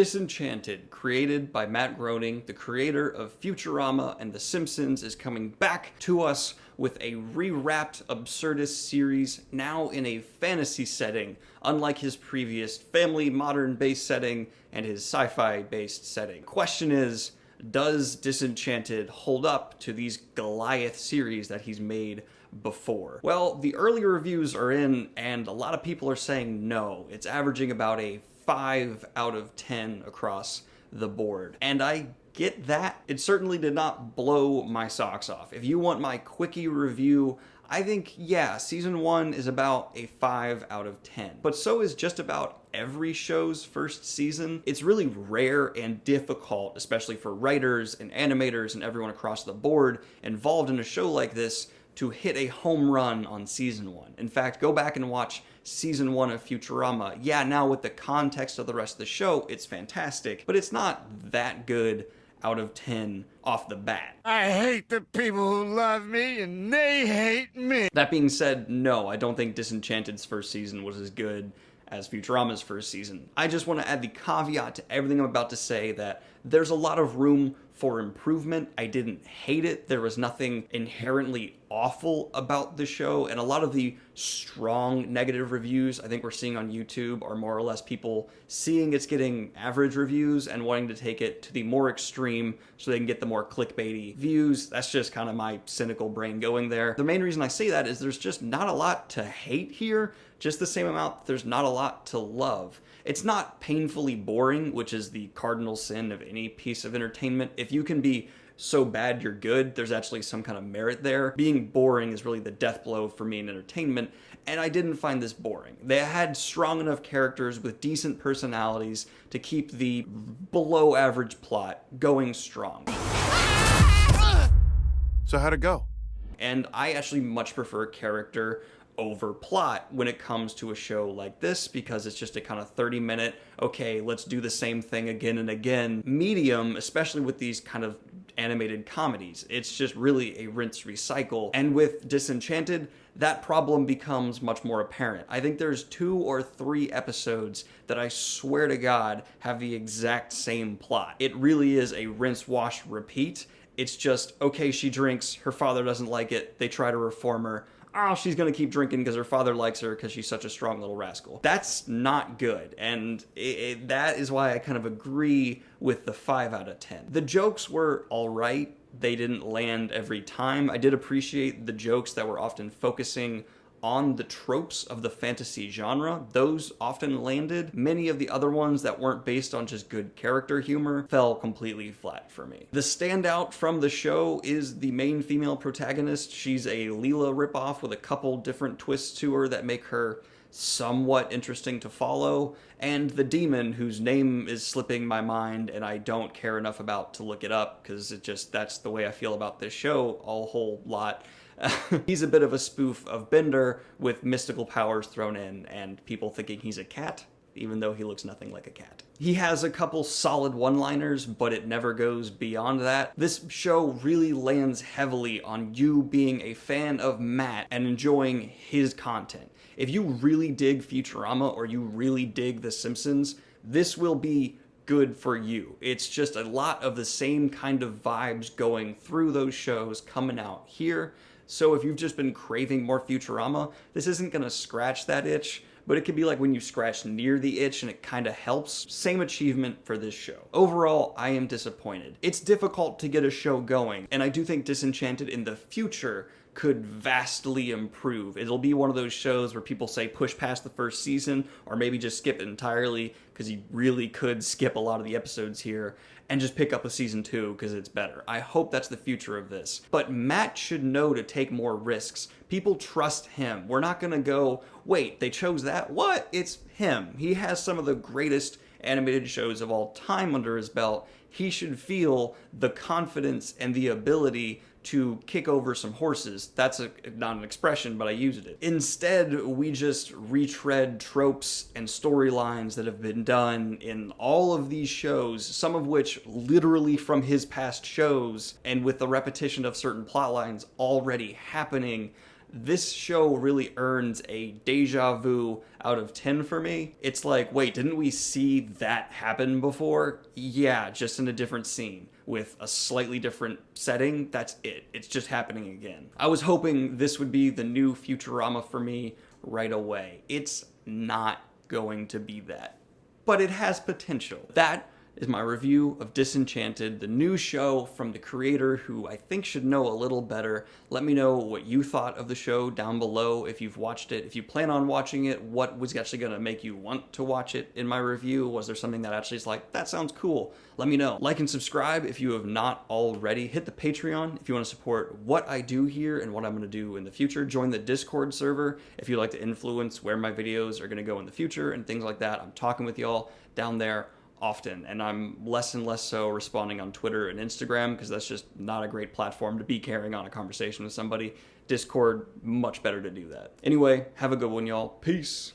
Disenchanted, created by Mat Groening, the creator of Futurama and The Simpsons, is coming back to us with a rewrapped absurdist series, now in a fantasy setting, unlike his previous family modern-based setting and his sci-fi-based setting. Question is, does Disenchanted hold up to these Goliath series that he's made before? Well, the early reviews are in, and a lot of people are saying no. It's averaging about a 5 out of 10 across the board. And I get that. It certainly did not blow my socks off. If you want my quickie review, I think, yeah, season 1 is about a 5 out of 10. But so is just about every show's first season. It's really rare and difficult, especially for writers and animators and everyone across the board involved in a show like this, to hit a home run on season 1. In fact, go back and watch season 1 of Futurama. Yeah, now with the context of the rest of the show, it's fantastic, but it's not that good out of 10 off the bat. I hate the people who love me and they hate me. That being said, no, I don't think Disenchanted's first season was as good as Futurama's first season. I just want to add the caveat to everything I'm about to say that there's a lot of room for improvement. I didn't hate it. There was nothing inherently awful about the show, and a lot of the strong negative reviews I think we're seeing on YouTube are more or less people seeing it's getting average reviews and wanting to take it to the more extreme so they can get the more clickbaity views. That's just kind of my cynical brain going there. The main reason I say that is there's just not a lot to hate here, just the same amount there's not a lot to love. It's not painfully boring, which is the cardinal sin of any piece of entertainment. If you can be so bad you're good, there's actually some kind of merit there. Being boring is really the death blow for me in entertainment, and I didn't find this boring. They had strong enough characters with decent personalities to keep the below average plot going strong. So how'd it go? And I actually much prefer character over plot when it comes to a show like this, because it's just a kind of 30-minute, okay, let's do the same thing again and again medium, especially with these kind of animated comedies. It's just really a rinse recycle. And with Disenchanted, that problem becomes much more apparent. I think there's 2 or 3 episodes that I swear to God have the exact same plot. It really is a rinse, wash, repeat. It's just, okay, she drinks, her father doesn't like it, they try to reform her, oh, she's gonna keep drinking because her father likes her because she's such a strong little rascal. That's not good, and that is why I kind of agree with the 5 out of 10. The jokes were alright. They didn't land every time. I did appreciate the jokes that were often focusing on the tropes of the fantasy genre. Those often landed. Many of the other ones that weren't based on just good character humor fell completely flat for me. The standout from the show is the main female protagonist. She's a Leela ripoff with a couple different twists to her that make her somewhat interesting to follow, and the demon whose name is slipping my mind and I don't care enough about to look it up because that's the way I feel about this show a whole lot. He's a bit of a spoof of Bender with mystical powers thrown in and people thinking he's a cat, even though he looks nothing like a cat. He has a couple solid one-liners, but it never goes beyond that. This show really lands heavily on you being a fan of Matt and enjoying his content. If you really dig Futurama or you really dig The Simpsons, this will be good for you. It's just a lot of the same kind of vibes going through those shows coming out here. So if you've just been craving more Futurama, this isn't gonna scratch that itch, but it could be like when you scratch near the itch and it kind of helps. Same achievement for this show. Overall, I am disappointed. It's difficult to get a show going, and I do think Disenchanted in the future could vastly improve. It'll be one of those shows where people say push past the first season, or maybe just skip it entirely, because you really could skip a lot of the episodes here, and just pick up a season 2 because it's better. I hope that's the future of this. But Matt should know to take more risks. People trust him. We're not gonna go, wait, they chose that? What? It's him. He has some of the greatest animated shows of all time under his belt. He should feel the confidence and the ability to kick over some horses. That's not an expression, but I used it. Instead, we just retread tropes and storylines that have been done in all of these shows, some of which literally from his past shows, and with the repetition of certain plot lines already happening, this show really earns a deja vu out of 10 for me. It's like, wait, didn't we see that happen before? Yeah, just in a different scene with a slightly different setting. That's it. It's just happening again. I was hoping this would be the new Futurama for me right away. It's not going to be that, but it has potential. That is my review of Disenchanted, the new show from the creator who I think should know a little better. Let me know what you thought of the show down below if you've watched it. If you plan on watching it, what was actually going to make you want to watch it in my review? Was there something that actually is like, that sounds cool? Let me know. Like and subscribe if you have not already. Hit the Patreon if you want to support what I do here and what I'm going to do in the future. Join the Discord server if you'd like to influence where my videos are going to go in the future and things like that. I'm talking with y'all down there often, and I'm less and less so responding on Twitter and Instagram because that's just not a great platform to be carrying on a conversation with somebody. Discord, much better to do that. Anyway, have a good one, y'all. Peace.